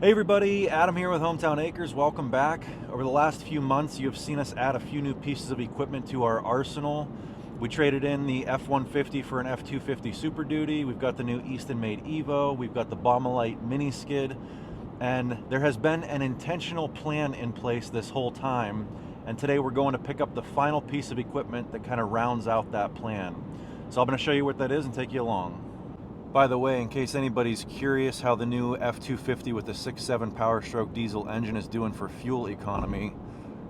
Hey everybody, Adam here with Hometown Acres. Welcome back. Over the last few months, you have seen us add a few new pieces of equipment to our arsenal. We traded in the F-150 for an F-250 Super Duty. We've got the new Easton-made Evo. We've got the Baumolite mini skid. And there has been an intentional plan in place this whole time. And today we're going to pick up the final piece of equipment that kind of rounds out that plan. So I'm going to show you what that is and take you along. By the way, in case anybody's curious how the new F-250 with the 6.7 Power Stroke diesel engine is doing for fuel economy,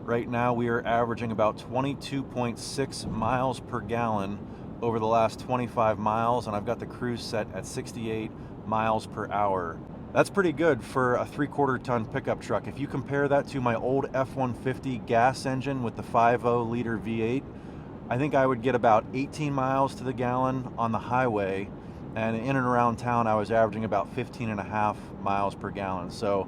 right now we are averaging about 22.6 miles per gallon over the last 25 miles, and I've got the cruise set at 68 miles per hour. That's pretty good for a 3/4 ton pickup truck. If you compare that to my old F-150 gas engine with the 5.0 liter V8, I think I would get about 18 miles to the gallon on the highway. And in and around town, I was averaging about 15.5 miles per gallon. So,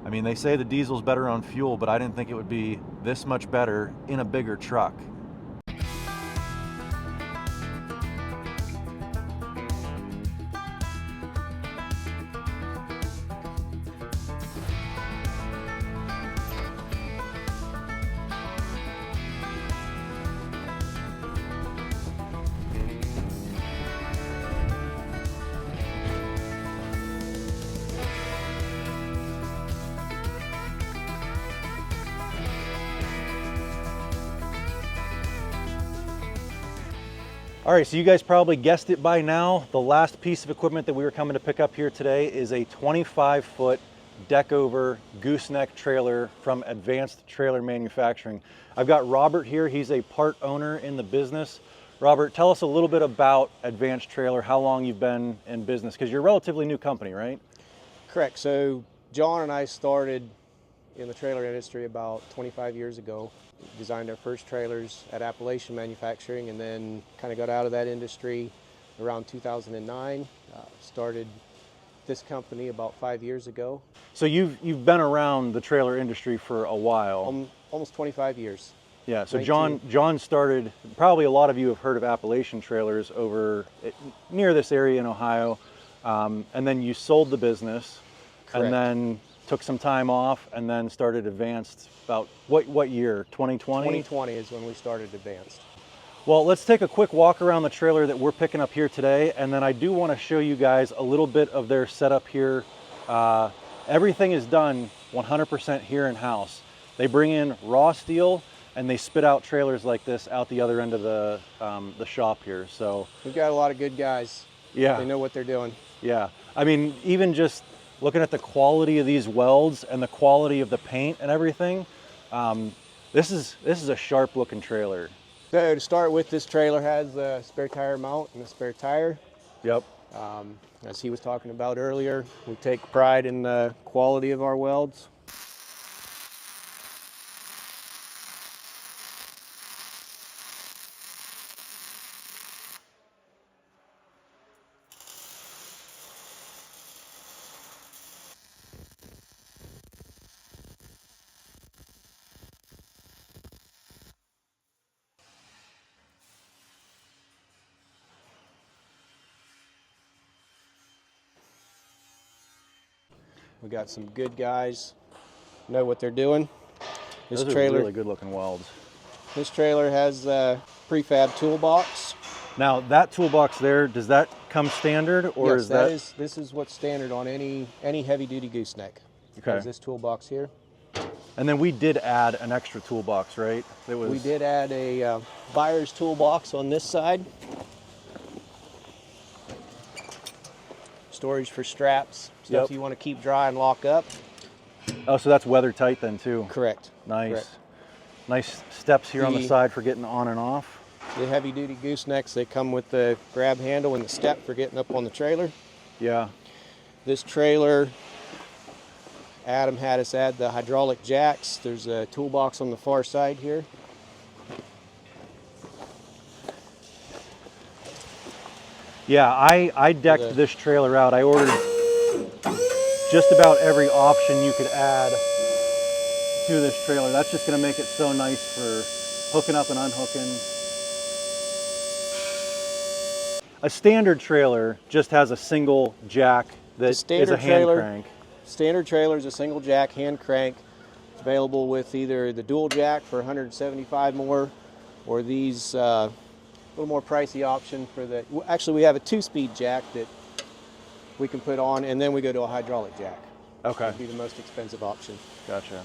I mean, they say the diesel's better on fuel, but I didn't think it would be this much better in a bigger truck. All right, so you guys probably guessed it by now. The last piece of equipment that we were coming to pick up here today is a 25-foot deck over gooseneck trailer from Advanced Trailer Manufacturing. I've got Robert here. He's a part owner in the business. Robert, tell us a little bit about Advanced Trailer, how long you've been in business, because you're a relatively new company, right? Correct. So John and I started in the trailer industry about 25 years ago. Designed our first trailers at Appalachian Manufacturing, and then kind of got out of that industry around 2009. Started this company about 5 years ago. So you've been around the trailer industry for a while. Almost 25 years. Yeah, so John started, probably a lot of you have heard of Appalachian Trailers over near this area in Ohio, and then you sold the business. Correct. And then took some time off and then started Advanced about what year? 2020? 2020 is when we started Advanced. Well, let's take a quick walk around the trailer that we're picking up here today, and then I do want to show you guys a little bit of their setup here. Everything is done 100% here in-house. They bring in raw steel and they spit out trailers like this out the other end of the shop here. So we've got a lot of good guys. Yeah, they know what they're doing. Yeah, I mean, even just looking at the quality of these welds and the quality of the paint and everything, this is a sharp looking trailer. So to start with, this trailer has a spare tire mount and a spare tire. Yep. As he was talking about earlier, we take pride in the quality of our welds. We got some good guys, know what they're doing. Those are really good looking welds. This trailer has a prefab toolbox. Now that toolbox there, does that come standard, or yes, is that? This is what's standard on any heavy duty gooseneck. Okay. There's this toolbox here. And then we did add an extra toolbox, right? We did add a buyer's toolbox on this side. Storage for straps, stuff you want to keep dry and lock up. Oh, so that's weather tight then too? Correct. Nice. Correct. Nice steps here on the side for getting on and off. The heavy duty goosenecks, they come with the grab handle and the step for getting up on the trailer. Yeah. This trailer, Adam had us add the hydraulic jacks. There's a toolbox on the far side here. Yeah, I decked this trailer out. I ordered just about every option you could add to this trailer. That's just going to make it so nice for hooking up and unhooking. A standard trailer just has a single jack that is a hand crank. standard trailer is a single jack, hand crank. It's available with either the dual jack for 175 more, or these little more pricey option for the, actually we have a 2-speed jack that we can put on, and then we go to a hydraulic jack. Okay. That'd be the most expensive option. Gotcha.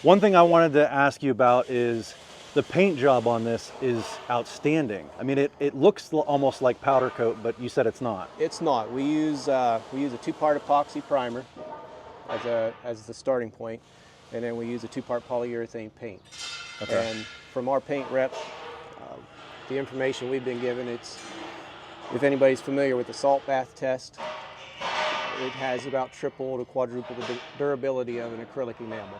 One thing I wanted to ask you about is the paint job on this is outstanding. I mean, it looks almost like powder coat, but you said it's not. It's not. We use a 2-part epoxy primer as the starting point, and then we use a 2-part polyurethane paint. Okay. And from our paint rep, the information we've been given, it's, if anybody's familiar with the salt bath test, it has about triple to quadruple the durability of an acrylic enamel.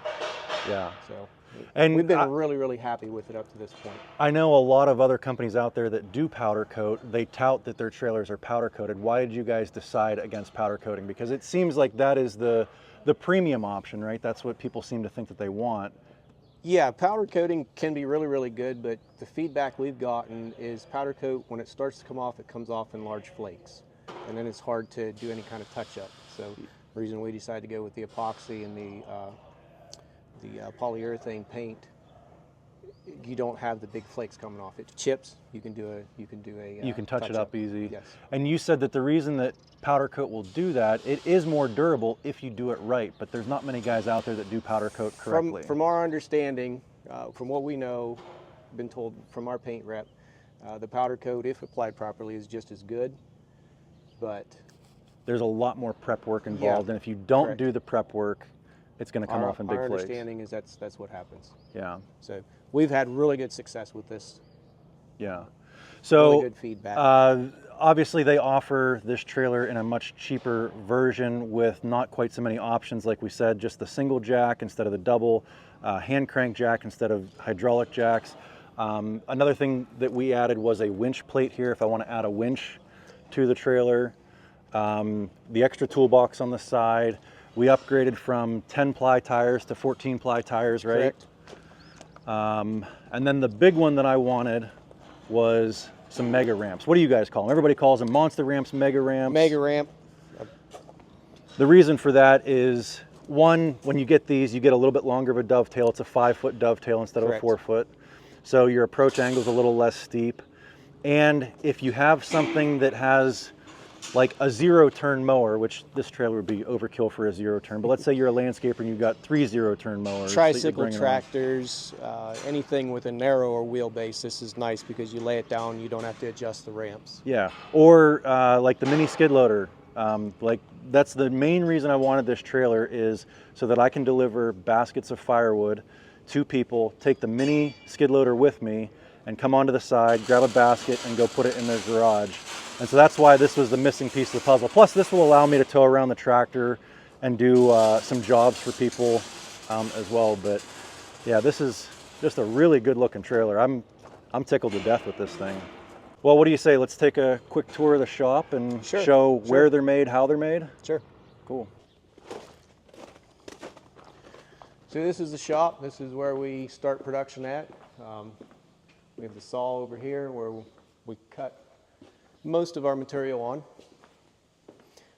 Yeah. So, and we've been really, really happy with it up to this point. I know a lot of other companies out there that do powder coat. They tout that their trailers are powder coated. Why did you guys decide against powder coating? Because it seems like that is the premium option, right? That's what people seem to think that they want. Yeah, powder coating can be really, really good, but the feedback we've gotten is powder coat, when it starts to come off, it comes off in large flakes. And then it's hard to do any kind of touch-up. So the reason we decided to go with the epoxy and the polyurethane paint, you don't have the big flakes coming off. It chips. You can touch it up easy. Yes. And you said that the reason that powder coat will do that, it is more durable if you do it right. But there's not many guys out there that do powder coat correctly. From our understanding, from what we know, been told from our paint rep, the powder coat, if applied properly, is just as good. But there's a lot more prep work involved, and if you don't do the prep work, it's going to come off in big flakes. Our understanding is that's what happens. Yeah. So we've had really good success with this. Yeah. So really good feedback. Obviously they offer this trailer in a much cheaper version with not quite so many options, like we said, just the single jack instead of the double, hand crank jack instead of hydraulic jacks. Another thing that we added was a winch plate here if I want to add a winch to the trailer. The extra toolbox on the side. We upgraded from 10-ply tires to 14-ply tires, right? Correct. And then the big one that I wanted was some mega ramps. What do you guys call them? Everybody calls them monster ramps, mega ramps. Mega ramp. The reason for that is, one, when you get these, you get a little bit longer of a dovetail. It's a 5-foot dovetail instead of a 4-foot. So your approach angle is a little less steep. And if you have something that has like a 0-turn mower, which this trailer would be overkill for a 0-turn, but let's say you're a landscaper and you've got 3 0-turn mowers. Tricycle tractors, anything with a narrower wheelbase, this is nice because you lay it down, you don't have to adjust the ramps. Yeah, or like the mini skid loader. Like that's the main reason I wanted this trailer, is so that I can deliver baskets of firewood to people, take the mini skid loader with me, and come onto the side, grab a basket, and go put it in their garage. And so that's why this was the missing piece of the puzzle. Plus, this will allow me to tow around the tractor and do some jobs for people as well. But yeah, this is just a really good-looking trailer. I'm tickled to death with this thing. Well, what do you say? Let's take a quick tour of the shop and show where they're made, how they're made. Sure. Cool. So this is the shop. This is where we start production at. We have the saw over here where we cut most of our material on.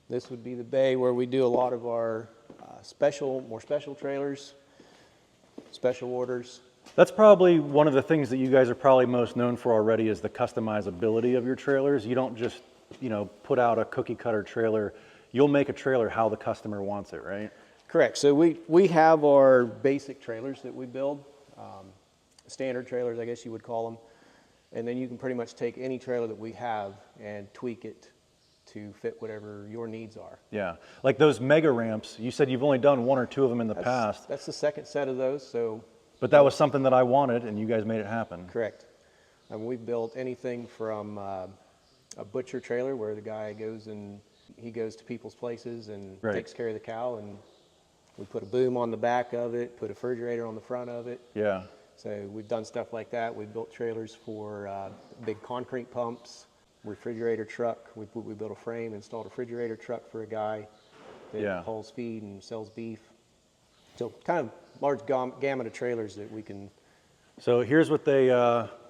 This would be the bay where we do a lot of our more special trailers, special orders. That's probably one of the things that you guys are probably most known for already, is the customizability of your trailers. You don't just, put out a cookie cutter trailer. You'll make a trailer how the customer wants it, right? Correct. So we have our basic trailers that we build, standard trailers, I guess you would call them. And then you can pretty much take any trailer that we have and tweak it to fit whatever your needs are. Yeah, like those mega ramps, you said you've only done 1 or 2 of them in the past. That's the second set of those. So. But that was something that I wanted, and you guys made it happen. Correct. And we've built anything from a butcher trailer where the guy goes to people's places and takes care of the cow, and we put a boom on the back of it, put a refrigerator on the front of it. Yeah. So we've done stuff like that. We've built trailers for big concrete pumps, refrigerator truck. We built a frame, installed a refrigerator truck for a guy that hauls feed and sells beef. So kind of large gamut of trailers that we can. So here's what they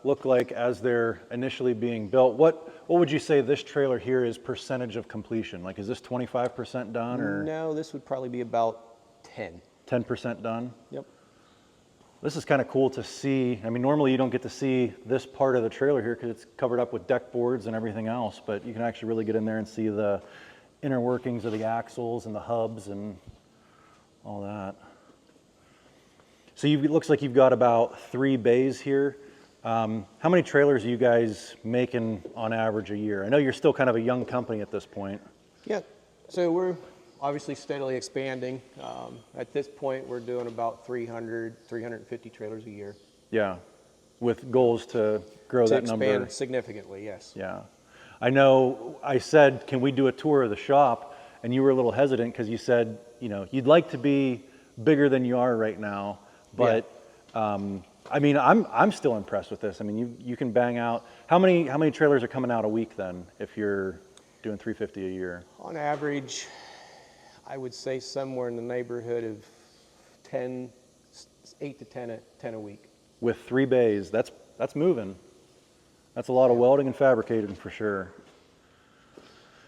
look like as they're initially being built. What would you say this trailer here is percentage of completion? Like, is this 25% done, or? No, this would probably be about 10. 10% done? Yep. This is kind of cool to see. I mean, normally you don't get to see this part of the trailer here because it's covered up with deck boards and everything else, but you can actually really get in there and see the inner workings of the axles and the hubs and all that. So it looks like you've got about 3 bays here. How many trailers are you guys making on average a year? I know you're still kind of a young company at this point. Yeah, so we're obviously steadily expanding. At this point, we're doing about 350 trailers a year. Yeah, with goals to grow that number. To expand significantly, yes. Yeah. I know I said, can we do a tour of the shop? And you were a little hesitant because you said, you know, you'd like to be bigger than you are right now. But, I mean, I'm still impressed with this. I mean, you can bang out, how many trailers are coming out a week then if you're doing 350 a year? On average, I would say somewhere in the neighborhood of 8 to 10 a week. With 3 bays, that's moving. That's a lot of welding and fabricating for sure.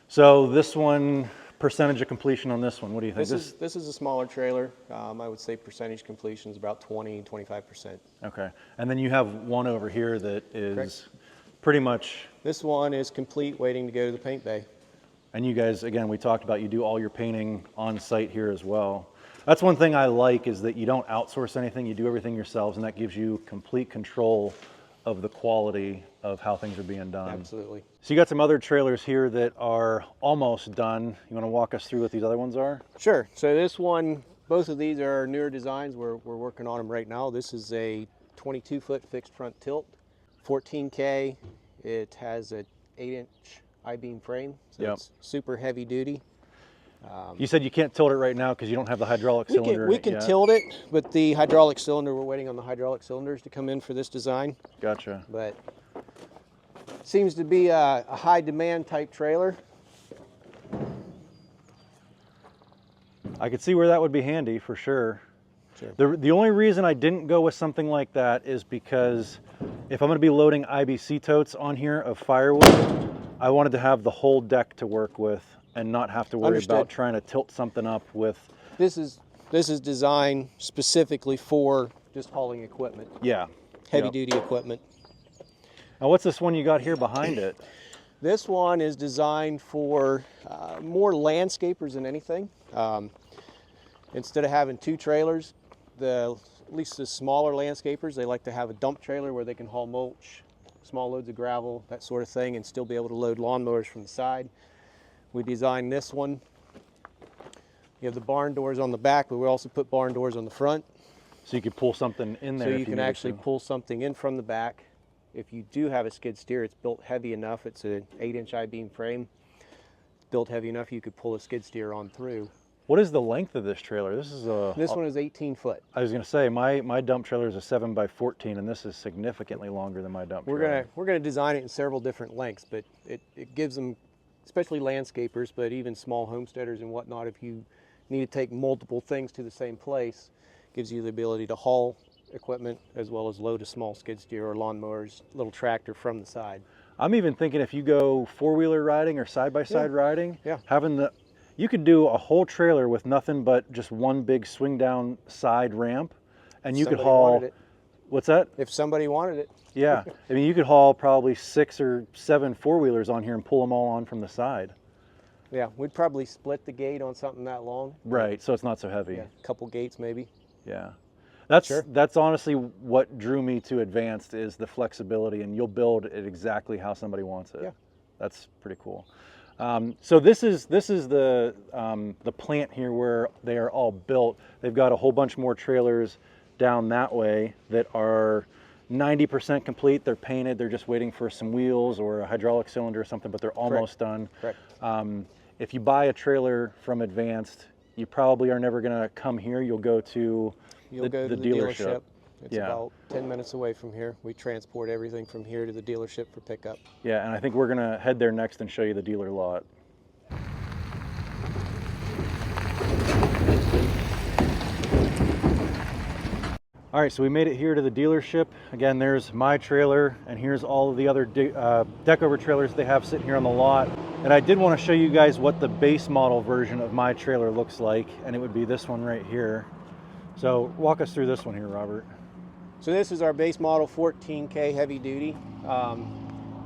So this one, percentage of completion on this one, what do you think? This is a smaller trailer. I would say percentage completion is about 20-25%. Okay, and then you have one over here that is Correct. Pretty much. This one is complete, waiting to go to the paint bay. And you guys, again, we talked about you do all your painting on site here as well. That's one thing I like, is that you don't outsource anything, you do everything yourselves, and that gives you complete control of the quality of how things are being done. Absolutely. So you got some other trailers here that are almost done. You want to walk us through what these other ones are? Sure. So this one, both of these are newer designs. We're working on them right now. This is a 22-foot fixed front tilt, 14K. It has an 8-inch I-beam frame, so It's super heavy duty. You said you can't tilt it right now because you don't have the hydraulic cylinder. We can tilt it, but the hydraulic cylinder, we're waiting on the hydraulic cylinders to come in for this design. Gotcha. But seems to be a high demand type trailer. I could see where that would be handy for sure. Sure. The only reason I didn't go with something like that is because if I'm going to be loading IBC totes on here of firewood, I wanted to have the whole deck to work with and not have to worry about trying to tilt something up with. This is designed specifically for just hauling equipment. Yeah. Heavy duty equipment. Now what's this one you got here behind it? This one is designed for more landscapers than anything. Instead of having 2 trailers, at least the smaller landscapers, they like to have a dump trailer where they can haul mulch, small loads of gravel, that sort of thing, and still be able to load lawnmowers from the side. We designed this one. You have the barn doors on the back, but we also put barn doors on the front. So you could pull something in there. So you can actually pull something in from the back. If you do have a skid steer, it's built heavy enough. It's an 8-inch I-beam frame. It's built heavy enough you could pull a skid steer on through. What is the length of this trailer? This one is 18 foot. I was going to say my dump trailer is a 7x14, and this is significantly longer than my dump trailer. We're gonna design it in several different lengths, but it gives them, especially landscapers, but even small homesteaders and whatnot, if you need to take multiple things to the same place, gives you the ability to haul equipment as well as load a small skid steer or lawnmowers, little tractor from the side. I'm even thinking if you go 4-wheeler riding or side-by-side riding, you could do a whole trailer with nothing but just one big swing down side ramp, and you could haul. What's that? If somebody wanted it. Yeah, I mean you could haul probably 6 or 7 4-wheelers on here and pull them all on from the side. Yeah, we'd probably split the gate on something that long. Right, so it's not so heavy. Yeah, a couple gates maybe. Yeah, that's honestly what drew me to Advanced, is the flexibility, and you'll build it exactly how somebody wants it. Yeah, that's pretty cool. So this is the plant here where they are all built. They've got a whole bunch more trailers down that way that are 90% complete. They're painted. They're just waiting for some wheels or a hydraulic cylinder or something, but they're almost done. Correct. If you buy a trailer from Advanced, you probably are never going to come here. You'll go to the dealership. It's about 10 minutes away from here. We transport everything from here to the dealership for pickup. Yeah, and I think we're going to head there next and show you the dealer lot. All right, so we made it here to the dealership. Again, there's my trailer, and here's all of the other deck over trailers they have sitting here on the lot. And I did want to show you guys what the base model version of my trailer looks like, and it would be this one right here. So walk us through this one here, Robert. So this is our base model 14K heavy duty.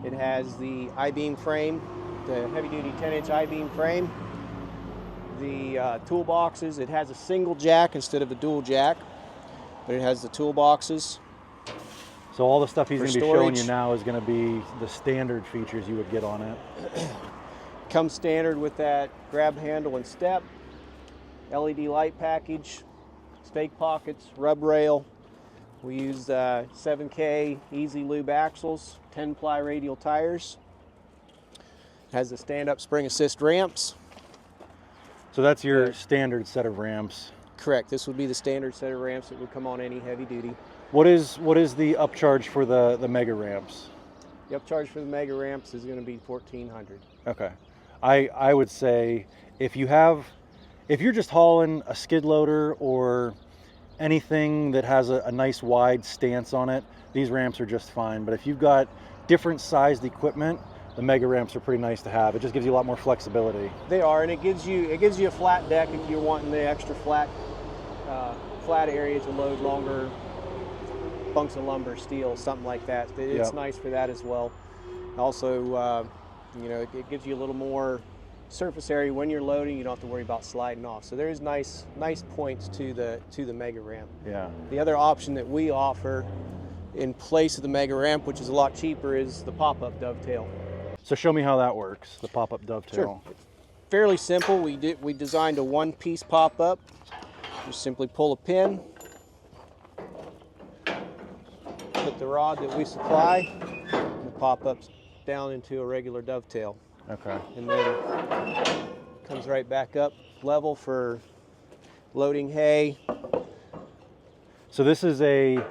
It has the I-beam frame, the heavy duty 10-inch I-beam frame. The toolboxes, it has a single jack instead of a dual jack, but it has the toolboxes. So all the stuff he's going to be showing you storage. now is going to be the standard features you would get on it. Comes standard with that grab handle and step, LED light package, stake pockets, rub rail. We use 7K Easy Lube axles, 10-ply radial tires. It has the stand-up spring assist ramps. So that's your standard set of ramps. Correct. This would be the standard set of ramps that would come on any heavy duty. What is the upcharge for the mega ramps? The upcharge for the mega ramps is going to be $1,400. Okay. I would say if you're just hauling a skid loader or anything that has a nice wide stance on it, these ramps are just fine. But if you've got different sized equipment, the mega ramps are pretty nice to have. It just gives you a lot more flexibility. They are, and it gives you a flat deck if you're wanting the extra flat area to load longer bunks of lumber, steel, something like that. It's nice for that as well. Also, you know, it gives you a little more surface area when you're loading. You don't have to worry about sliding off. So there's nice points to the mega ramp. Yeah. The other option that we offer in place of the mega ramp, which is a lot cheaper, is the pop-up dovetail. So show me how that works, the pop-up dovetail. Sure. Fairly simple. We designed a one-piece pop-up. Just simply pull a pin, put the rod that we supply, and the pop-up's down into a regular dovetail. Okay. And then comes right back up level for loading hay. So this is a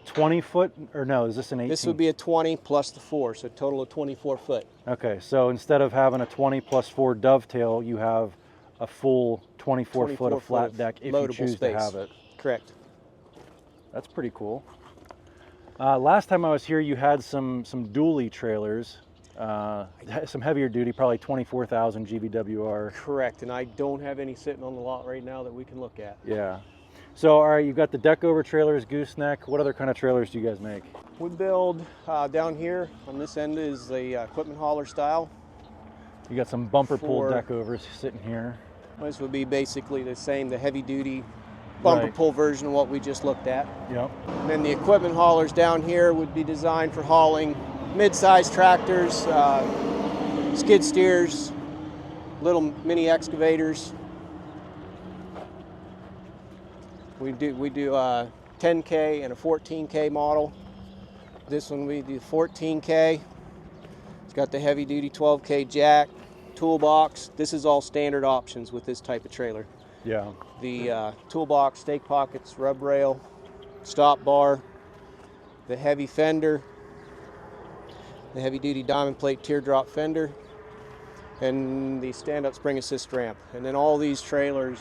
20 foot, or no, is this an 18? This would be a 20 plus the 4, so a total of 24 foot. Okay, so instead of having a 20 plus 4 dovetail, you have a full 24 foot of flat deck if you choose to have it. Correct. That's pretty cool. Last time I was here, you had some dually trailers, some heavier duty, probably 24,000 GVWR. Correct, and I don't have any sitting on the lot right now that we can look at. Yeah. So, all right, you've got the deck over trailers, gooseneck. What other kind of trailers do you guys make? We build down here on this end is the equipment hauler style. You got some bumper pull deck overs sitting here. This would be basically the same, the heavy duty bumper pull version of what we just looked at. Yep. And then the equipment haulers down here would be designed for hauling mid-sized tractors, skid steers, little mini excavators. We do a 10K and a 14K model. This one we do 14K. It's got the heavy duty 12K jack, toolbox. This is all standard options with this type of trailer. Yeah. The toolbox, stake pockets, rub rail, stop bar, the heavy fender, the heavy duty diamond plate teardrop fender, and the stand-up spring assist ramp. And then all these trailers,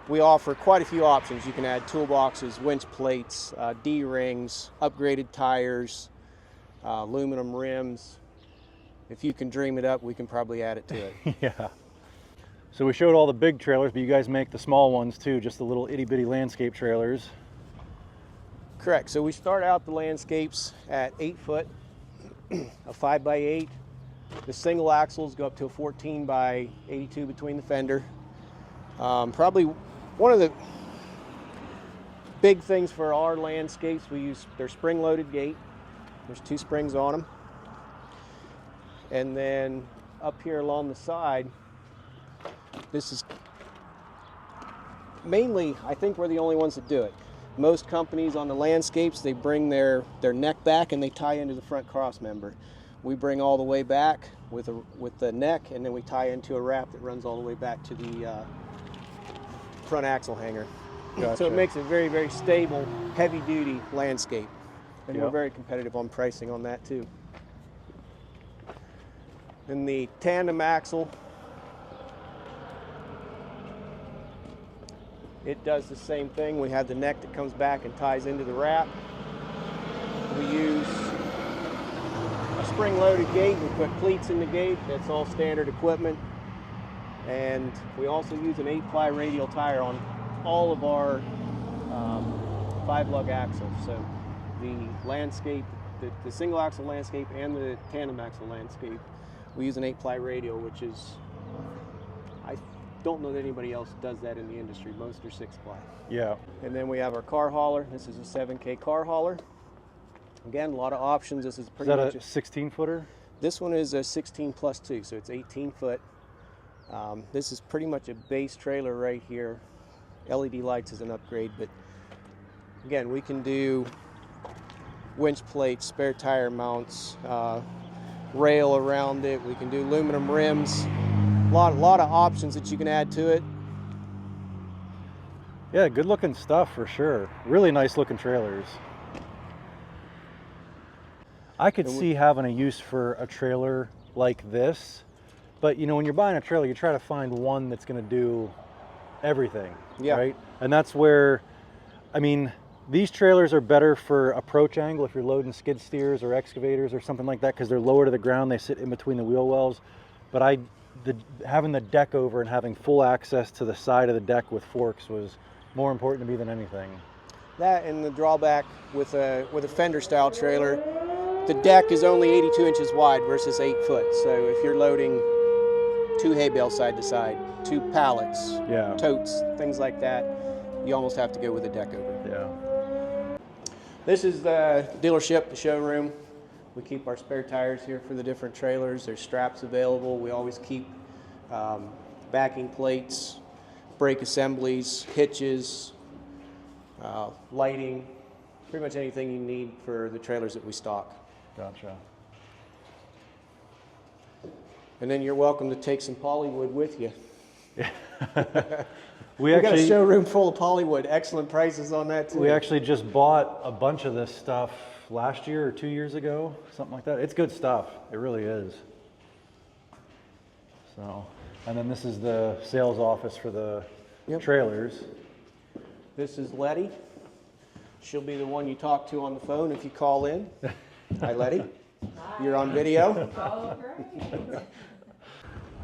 we offer quite a few options. You can add toolboxes, winch plates, D-rings, upgraded tires, aluminum rims. If you can dream it up, we can probably add it to it. Yeah. So we showed all the big trailers, but you guys make the small ones too, just the little itty bitty landscape trailers. Correct. So we start out the landscapes at 8 foot, a 5x8. The single axles go up to a 14 by 82 between the fender. Probably one of the big things for our landscapes, we use their spring-loaded gate. There's 2 springs on them. And then up here along the side, this is mainly, I think we're the only ones that do it. Most companies on the landscapes, they bring their neck back and they tie into the front cross member. We bring all the way back with the neck, and then we tie into a wrap that runs all the way back to the front axle hanger. Gotcha. So it makes a very, very stable, heavy-duty landscape. And Yep. we're very competitive on pricing on that too. And the tandem axle, It does the same thing. We have the neck that comes back and ties into the wrap. We use a spring-loaded gate. We put cleats in the gate. That's all standard equipment. And we also use an 8-ply radial tire on all of our 5-lug axles. So the landscape, the single axle landscape and the tandem axle landscape, we use an 8-ply radial, which is, I don't know that anybody else does that in the industry. Most are 6-ply. Yeah. And then we have our car hauler. This is a 7K car hauler. Again, a lot of options. This is pretty much a 16-footer? This one is a 16 plus 2, so it's 18 foot. This is pretty much a base trailer right here. LED lights is an upgrade, but again, we can do winch plates, spare tire mounts, rail around it. We can do aluminum rims. A lot of options that you can add to it. Yeah, good looking stuff for sure. Really nice looking trailers. I could see having a use for a trailer like this, but you know, when you're buying a trailer, you try to find one that's going to do everything, right? And that's where, I mean, these trailers are better for approach angle if you're loading skid steers or excavators or something like that, because they're lower to the ground, they sit in between the wheel wells. But having the deck over and having full access to the side of the deck with forks was more important to me than anything. That and the drawback with a fender style trailer, the deck is only 82 inches wide versus 8 foot. So if you're loading 2 hay bales side to side, 2 pallets, totes, things like that, you almost have to go with a deck over. Yeah. This is the dealership, the showroom. We keep our spare tires here for the different trailers. There's straps available. We always keep backing plates, brake assemblies, hitches, lighting, pretty much anything you need for the trailers that we stock. Gotcha. And then you're welcome to take some polywood with you. We got a showroom full of polywood. Excellent prices on that too. We actually just bought a bunch of this stuff last year or 2 years ago, something like that. It's good stuff. It really is. So, and then this is the sales office for the trailers. This is Letty. She'll be the one you talk to on the phone if you call in. Hi, Letty. Hi. You're on video.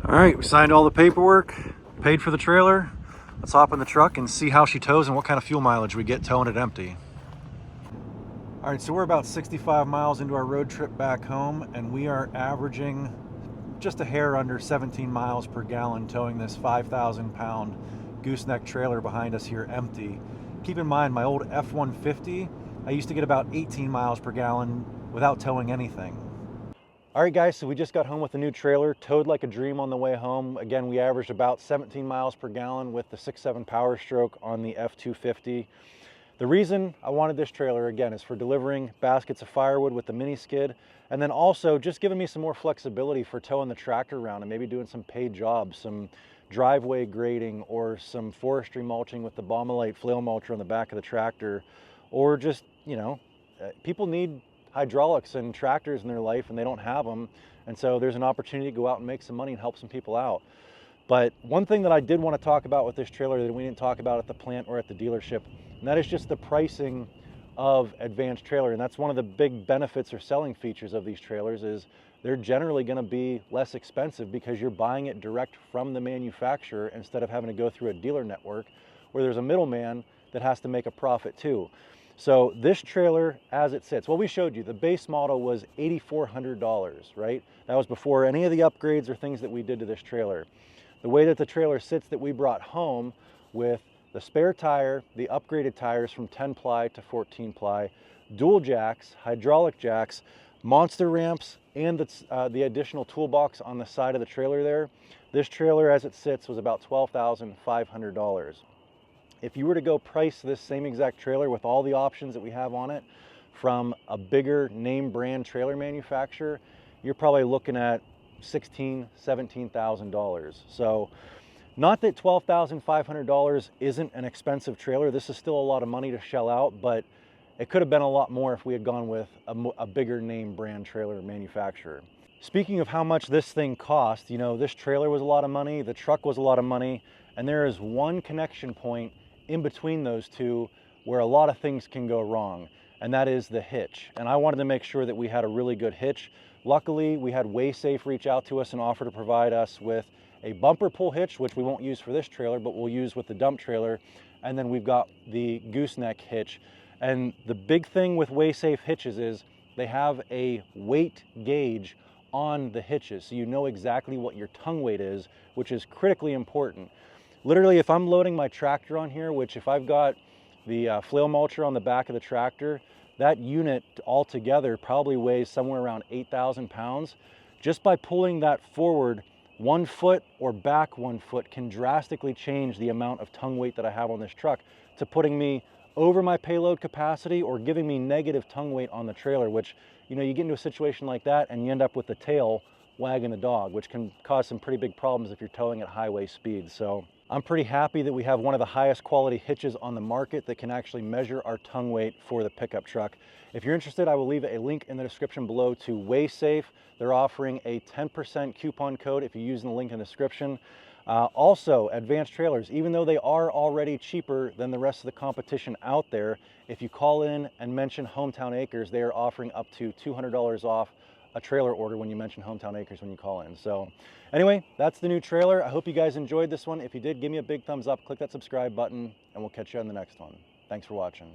All right, we signed all the paperwork, paid for the trailer. Let's hop in the truck and see how she tows and what kind of fuel mileage we get towing it empty. All right, so we're about 65 miles into our road trip back home, and we are averaging just a hair under 17 miles per gallon towing this 5,000-pound gooseneck trailer behind us here empty. Keep in mind, my old F-150, I used to get about 18 miles per gallon without towing anything. All right, guys, so we just got home with the new trailer, towed like a dream on the way home. Again, we averaged about 17 miles per gallon with the 6.7 Power Stroke on the F-250. The reason I wanted this trailer, again, is for delivering baskets of firewood with the mini skid, and then also just giving me some more flexibility for towing the tractor around and maybe doing some paid jobs, some driveway grading or some forestry mulching with the Bombylite flail mulcher on the back of the tractor, or just, you know, people need hydraulics and tractors in their life and they don't have them, and so there's an opportunity to go out and make some money and help some people out. But one thing that I did want to talk about with this trailer that we didn't talk about at the plant or at the dealership, and that is just the pricing of Advanced Trailer. And that's one of the big benefits or selling features of these trailers, is they're generally going to be less expensive because you're buying it direct from the manufacturer instead of having to go through a dealer network where there's a middleman that has to make a profit too. So this trailer, as it sits, well, we showed you the base model was $8,400, right? That was before any of the upgrades or things that we did to this trailer. The way that the trailer sits that we brought home with the spare tire, the upgraded tires from 10 ply to 14 ply, dual jacks, hydraulic jacks, monster ramps, and the additional toolbox on the side of the trailer there. This trailer as it sits was about $12,500. If you were to go price this same exact trailer with all the options that we have on it from a bigger name brand trailer manufacturer, you're probably looking at $16,000, $17,000. So not that $12,500 isn't an expensive trailer. This is still a lot of money to shell out, but it could have been a lot more if we had gone with a bigger name brand trailer manufacturer. Speaking of how much this thing cost, you know, this trailer was a lot of money, the truck was a lot of money, and there is one connection point in between those two where a lot of things can go wrong, and that is the hitch. And I wanted to make sure that we had a really good hitch. Luckily, we had WaySafe reach out to us and offer to provide us with a bumper pull hitch, which we won't use for this trailer, but we'll use with the dump trailer. And then we've got the gooseneck hitch. And the big thing with WaySafe hitches is they have a weight gauge on the hitches, so you know exactly what your tongue weight is, which is critically important. Literally, if I'm loading my tractor on here, which if I've got the flail mulcher on the back of the tractor, that unit altogether probably weighs somewhere around 8,000 pounds. Just by pulling that forward 1 foot or back 1 foot can drastically change the amount of tongue weight that I have on this truck, to putting me over my payload capacity or giving me negative tongue weight on the trailer, which, you know, you get into a situation like that and you end up with the tail wagging the dog, which can cause some pretty big problems if you're towing at highway speeds. So I'm pretty happy that we have one of the highest quality hitches on the market that can actually measure our tongue weight for the pickup truck. If you're interested, I will leave a link in the description below to WaySafe. They're offering a 10% coupon code if you use the link in the description. Also, Advanced Trailers, even though they are already cheaper than the rest of the competition out there, if you call in and mention Hometown Acres, they are offering up to $200 off a trailer order when you mention Hometown Acres when you call in. So anyway, that's the new trailer. I hope you guys enjoyed this one. If you did, give me a big thumbs up, click that subscribe button, and we'll catch you on the next one. Thanks for watching.